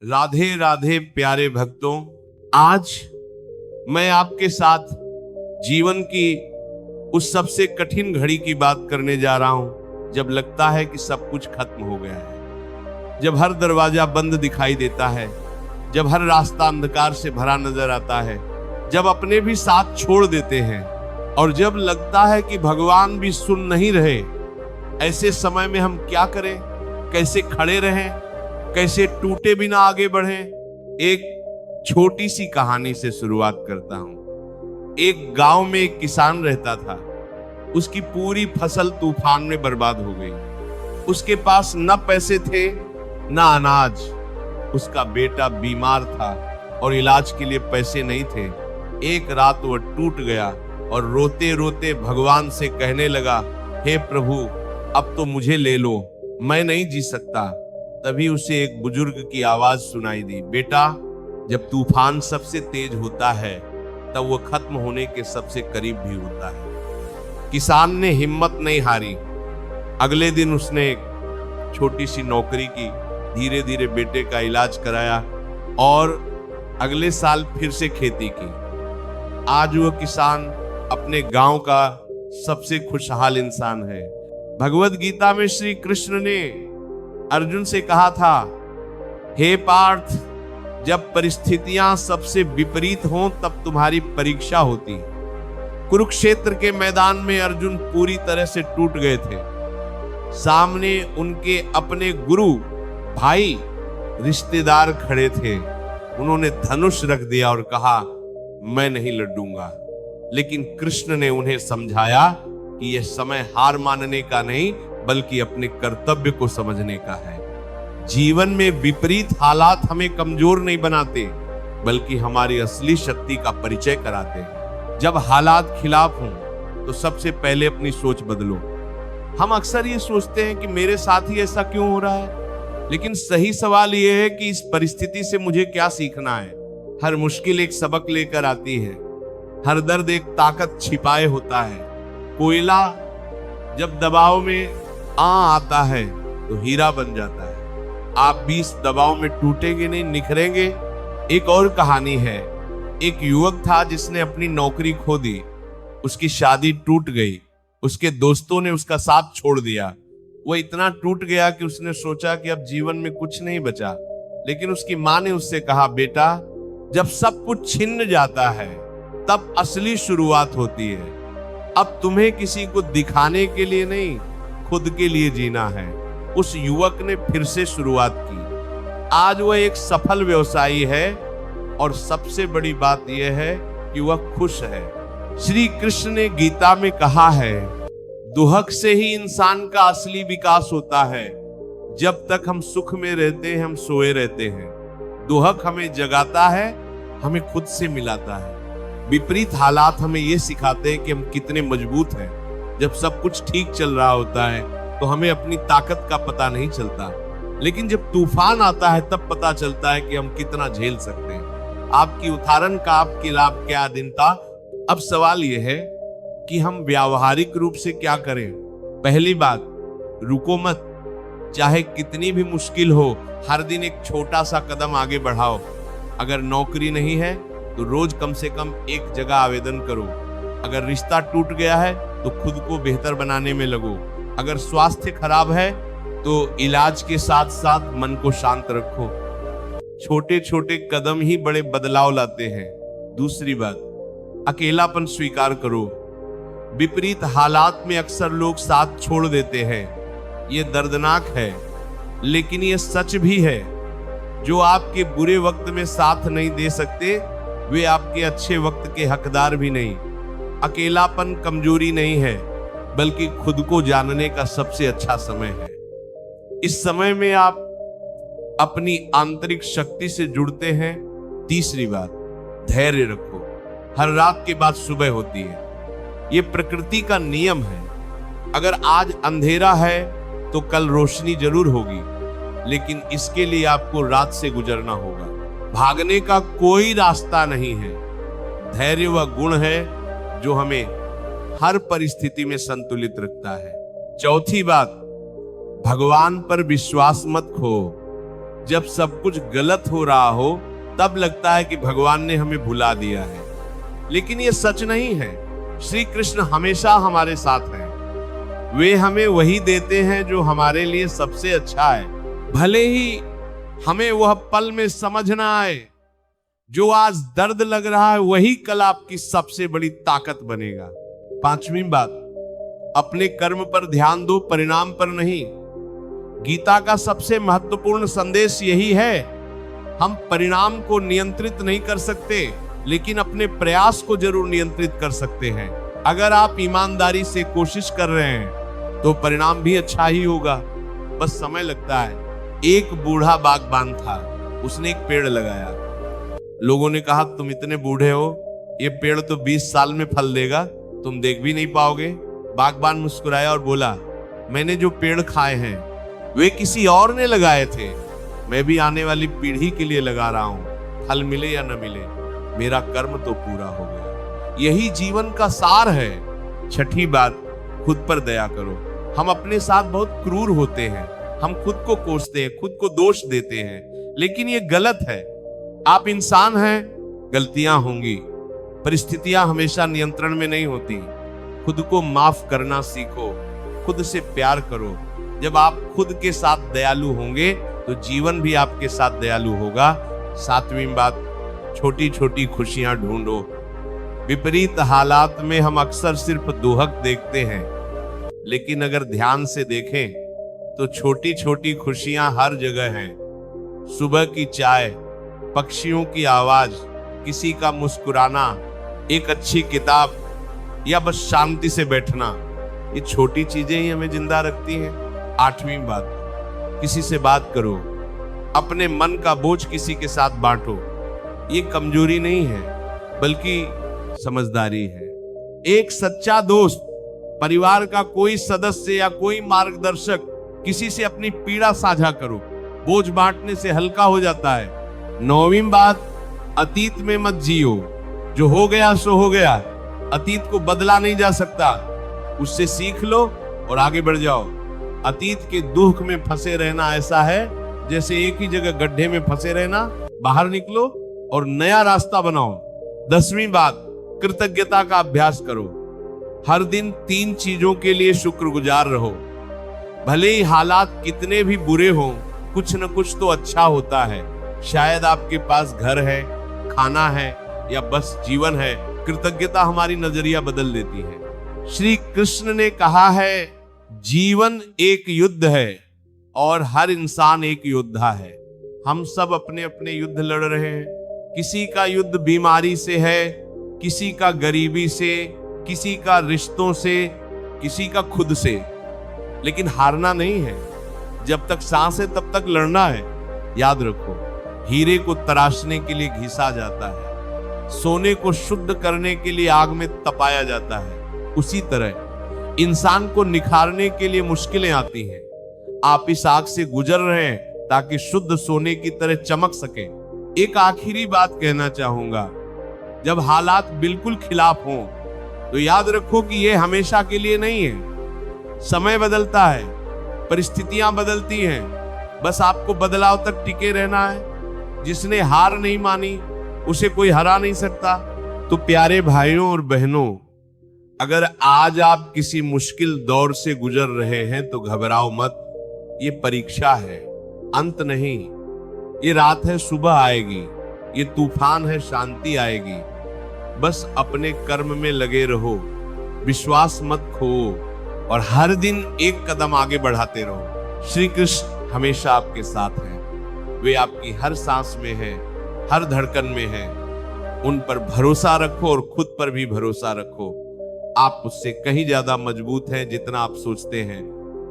राधे राधे प्यारे भक्तों, आज मैं आपके साथ जीवन की उस सबसे कठिन घड़ी की बात करने जा रहा हूं जब लगता है कि सब कुछ खत्म हो गया है, जब हर दरवाजा बंद दिखाई देता है, जब हर रास्ता अंधकार से भरा नजर आता है, जब अपने भी साथ छोड़ देते हैं और जब लगता है कि भगवान भी सुन नहीं रहे। ऐसे समय में हम क्या करें, कैसे खड़े रहें, कैसे टूटे बिना आगे बढ़ें। एक छोटी सी कहानी से शुरुआत करता हूं। एक गांव में एक किसान रहता था। उसकी पूरी फसल तूफान में बर्बाद हो गई। उसके पास न पैसे थे न अनाज। उसका बेटा बीमार था और इलाज के लिए पैसे नहीं थे। एक रात वह टूट गया और रोते रोते भगवान से कहने लगा, हे प्रभु, अब तो मुझे ले लो, मैं नहीं जी सकता। तभी उसे एक बुजुर्ग की आवाज सुनाई दी, बेटा, जब तूफान सबसे तेज होता है तब वो खत्म होने के सबसे करीब भी होता है। किसान ने हिम्मत नहीं हारी। अगले दिन उसने एक छोटी सी नौकरी की, धीरे धीरे बेटे का इलाज कराया और अगले साल फिर से खेती की। आज वह किसान अपने गांव का सबसे खुशहाल इंसान है। भगवत गीता में श्री कृष्ण ने अर्जुन से कहा था, हे पार्थ, जब परिस्थितियां सबसे विपरीत हों तब तुम्हारी परीक्षा होती। कुरुक्षेत्र के मैदान में अर्जुन पूरी तरह से टूट गए थे। सामने उनके अपने गुरु, भाई, रिश्तेदार खड़े थे। उन्होंने धनुष रख दिया और कहा, मैं नहीं लड़ूंगा। लेकिन कृष्ण ने उन्हें समझाया कि यह समय हार मानने का नहीं बल्कि अपने कर्तव्य को समझने का है। जीवन में विपरीत हालात हमें कमजोर नहीं बनाते बल्कि हमारी असली शक्ति का परिचय कराते हैं। जब हालात खिलाफ हों तो सबसे पहले अपनी सोच बदलो। हम अक्सर ये सोचते हैं कि मेरे साथ ही ऐसा क्यों हो रहा है, लेकिन सही सवाल यह है कि इस परिस्थिति से मुझे क्या सीखना है। हर मुश्किल एक सबक लेकर आती है। हर दर्द एक ताकत छिपाए होता है। कोयला जब दबाव में आता है तो हीरा बन जाता है। आप भी इस दबाव में टूटेंगे नहीं, निखरेंगे। एक और कहानी है। एक युवक था जिसने अपनी नौकरी खो दी। उसकी शादी टूट गई। उसके दोस्तों ने उसका साथ छोड़ दिया। वो इतना टूट गया कि उसने सोचा कि अब जीवन में कुछ नहीं बचा। लेकिन उसकी माँ ने उससे कहा, बेटा, जब सब कुछ छिन्न जाता है तब असली शुरुआत होती है। अब तुम्हें किसी को दिखाने के लिए नहीं, खुद के लिए जीना है। उस युवक ने फिर से शुरुआत की। आज वह एक सफल व्यवसायी है और सबसे बड़ी बात यह है कि वह खुश है। श्री कृष्ण ने गीता में कहा है, दुहक से ही इंसान का असली विकास होता है। जब तक हम सुख में रहते हैं हम सोए रहते हैं। दुहक हमें जगाता है, हमें खुद से मिलाता है। विपरीत हालात हमें यह सिखाते हैं कि हम कितने मजबूत हैं। जब सब कुछ ठीक चल रहा होता है तो हमें अपनी ताकत का पता नहीं चलता, लेकिन जब तूफान आता है तब पता चलता है कि हम कितना झेल सकते हैं। आपकी उदाहरण का आपके लाभ क्या दिन था। अब सवाल यह है कि हम व्यावहारिक रूप से क्या करें। पहली बात, रुको मत। चाहे कितनी भी मुश्किल हो, हर दिन एक छोटा सा कदम आगे बढ़ाओ। अगर नौकरी नहीं है तो रोज कम से कम एक जगह आवेदन करो। अगर रिश्ता टूट गया है तो खुद को बेहतर बनाने में लगो। अगर स्वास्थ्य खराब है तो इलाज के साथ साथ मन को शांत रखो। छोटे छोटे कदम ही बड़े बदलाव लाते हैं। दूसरी बात, अकेलापन स्वीकार करो। विपरीत हालात में अक्सर लोग साथ छोड़ देते हैं। ये दर्दनाक है, लेकिन ये सच भी है। जो आपके बुरे वक्त में साथ नहीं दे सकते वे आपके अच्छे वक्त के हकदार भी नहीं। अकेलापन कमजोरी नहीं है बल्कि खुद को जानने का सबसे अच्छा समय है। इस समय में आप अपनी आंतरिक शक्ति से जुड़ते हैं। तीसरी बात, धैर्य रखो। हर रात के बाद सुबह होती है, ये प्रकृति का नियम है। अगर आज अंधेरा है तो कल रोशनी जरूर होगी, लेकिन इसके लिए आपको रात से गुजरना होगा। भागने का कोई रास्ता नहीं है। धैर्य वह गुण है जो हमें हर परिस्थिति में संतुलित रखता है। चौथी बात, भगवान पर विश्वास मत खो। जब सब कुछ गलत हो रहा हो तब लगता है कि भगवान ने हमें भुला दिया है, लेकिन ये सच नहीं है। श्री कृष्ण हमेशा हमारे साथ हैं। वे हमें वही देते हैं जो हमारे लिए सबसे अच्छा है, भले ही हमें वह पल में समझ ना आए। जो आज दर्द लग रहा है वही कल आपकी सबसे बड़ी ताकत बनेगा। पांचवी बात, अपने कर्म पर ध्यान दो, परिणाम पर नहीं। गीता का सबसे महत्वपूर्ण संदेश यही है। हम परिणाम को नियंत्रित नहीं कर सकते, लेकिन अपने प्रयास को जरूर नियंत्रित कर सकते हैं। अगर आप ईमानदारी से कोशिश कर रहे हैं तो परिणाम भी अच्छा ही होगा, बस समय लगता है। एक बूढ़ा बागबान था, उसने एक पेड़ लगाया। लोगों ने कहा तुम इतने बूढ़े हो, ये पेड़ तो 20 साल में फल देगा, तुम देख भी नहीं पाओगे। बागबान मुस्कुराया और बोला, मैंने जो पेड़ खाए हैं वे किसी और ने लगाए थे, मैं भी आने वाली पीढ़ी के लिए लगा रहा हूं। फल मिले या न मिले, मेरा कर्म तो पूरा हो गया। यही जीवन का सार है। छठी बात, खुद पर दया करो। हम अपने साथ बहुत क्रूर होते हैं, हम खुद को कोसते हैं, खुद को दोष देते हैं, लेकिन ये गलत है। आप इंसान हैं, गलतियां होंगी, परिस्थितियां हमेशा नियंत्रण में नहीं होती। खुद को माफ करना सीखो, खुद से प्यार करो। जब आप खुद के साथ दयालु होंगे तो जीवन भी आपके साथ दयालु होगा। सातवीं बात, छोटी छोटी खुशियां ढूंढो। विपरीत हालात में हम अक्सर सिर्फ दोहक देखते हैं, लेकिन अगर ध्यान से देखें तो छोटी छोटी खुशियां हर जगह हैं। सुबह की चाय, पक्षियों की आवाज, किसी का मुस्कुराना, एक अच्छी किताब या बस शांति से बैठना, ये छोटी चीजें ही हमें जिंदा रखती हैं। आठवीं बात, किसी से बात करो, अपने मन का बोझ किसी के साथ बांटो। ये कमजोरी नहीं है, बल्कि समझदारी है। एक सच्चा दोस्त, परिवार का कोई सदस्य या कोई मार्गदर्शक, किसी से अपनी पीड़ा साझा करो, बोझ बांटने से हल्का हो जाता है। नौवीं बात, अतीत में मत जियो। जो हो गया सो हो गया, अतीत को बदला नहीं जा सकता। उससे सीख लो और आगे बढ़ जाओ। अतीत के दुख में फंसे रहना ऐसा है जैसे एक ही जगह गड्ढे में फंसे रहना। बाहर निकलो और नया रास्ता बनाओ। 10वीं बात, कृतज्ञता का अभ्यास करो। हर दिन 3 चीजों के लिए शुक्रगुजार रहो। भले ही हालात कितने भी बुरे हों, कुछ न कुछ तो अच्छा होता है। शायद आपके पास घर है, खाना है या बस जीवन है। कृतज्ञता हमारी नजरिया बदल देती है। श्री कृष्ण ने कहा है, जीवन एक युद्ध है और हर इंसान एक योद्धा है। हम सब अपने अपने युद्ध लड़ रहे हैं। किसी का युद्ध बीमारी से है, किसी का गरीबी से, किसी का रिश्तों से, किसी का खुद से। लेकिन हारना नहीं है। जब तक सांस है तब तक लड़ना है। याद रखो, हीरे को तराशने के लिए घिसा जाता है, सोने को शुद्ध करने के लिए आग में तपाया जाता है। उसी तरह इंसान को निखारने के लिए मुश्किलें आती हैं। आप इस आग से गुजर रहे हैं ताकि शुद्ध सोने की तरह चमक सके। एक आखिरी बात कहना चाहूंगा, जब हालात बिल्कुल खिलाफ हों तो याद रखो कि यह हमेशा के लिए नहीं है। समय बदलता है, परिस्थितियां बदलती हैं, बस आपको बदलाव तक टिके रहना है। जिसने हार नहीं मानी उसे कोई हरा नहीं सकता। तो प्यारे भाइयों और बहनों, अगर आज आप किसी मुश्किल दौर से गुजर रहे हैं तो घबराओ मत। ये परीक्षा है, अंत नहीं। ये रात है, सुबह आएगी। ये तूफान है, शांति आएगी। बस अपने कर्म में लगे रहो, विश्वास मत खो और हर दिन एक कदम आगे बढ़ाते रहो। श्री कृष्ण हमेशा आपके साथ हैं। वे आपकी हर सांस में हैं, हर धड़कन में हैं। उन पर भरोसा रखो और खुद पर भी भरोसा रखो। आप उससे कहीं ज्यादा मजबूत हैं जितना आप सोचते हैं।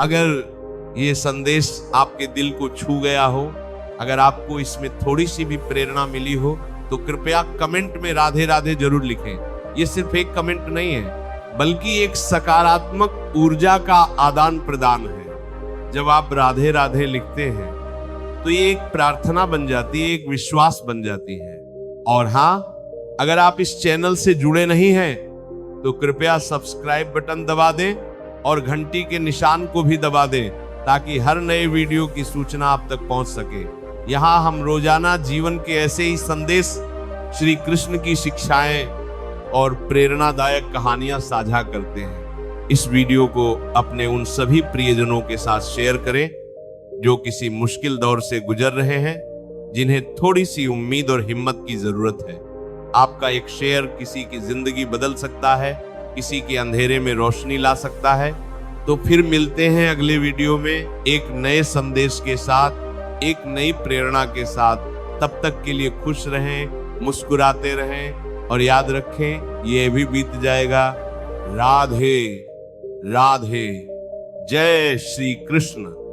अगर ये संदेश आपके दिल को छू गया हो, अगर आपको इसमें थोड़ी सी भी प्रेरणा मिली हो, तो कृपया कमेंट में राधे राधे जरूर लिखें। ये सिर्फ एक कमेंट नहीं है, बल्कि एक सकारात्मक ऊर्जा का आदान प्रदान है। जब आप राधे राधे लिखते हैं तो ये एक प्रार्थना बन जाती है, एक विश्वास बन जाती है। और हाँ, अगर आप इस चैनल से जुड़े नहीं हैं तो कृपया सब्सक्राइब बटन दबा दें और घंटी के निशान को भी दबा दें ताकि हर नए वीडियो की सूचना आप तक पहुंच सके। यहाँ हम रोजाना जीवन के ऐसे ही संदेश, श्री कृष्ण की शिक्षाएं और प्रेरणादायक कहानियां साझा करते हैं। इस वीडियो को अपने उन सभी प्रियजनों के साथ शेयर करें जो किसी मुश्किल दौर से गुजर रहे हैं, जिन्हें थोड़ी सी उम्मीद और हिम्मत की जरूरत है। आपका एक शेयर किसी की जिंदगी बदल सकता है, किसी के अंधेरे में रोशनी ला सकता है। तो फिर मिलते हैं अगले वीडियो में एक नए संदेश के साथ, एक नई प्रेरणा के साथ। तब तक के लिए खुश रहें, मुस्कुराते रहें और याद रखें ये भी बीत जाएगा। राधे राधे। जय श्री कृष्ण।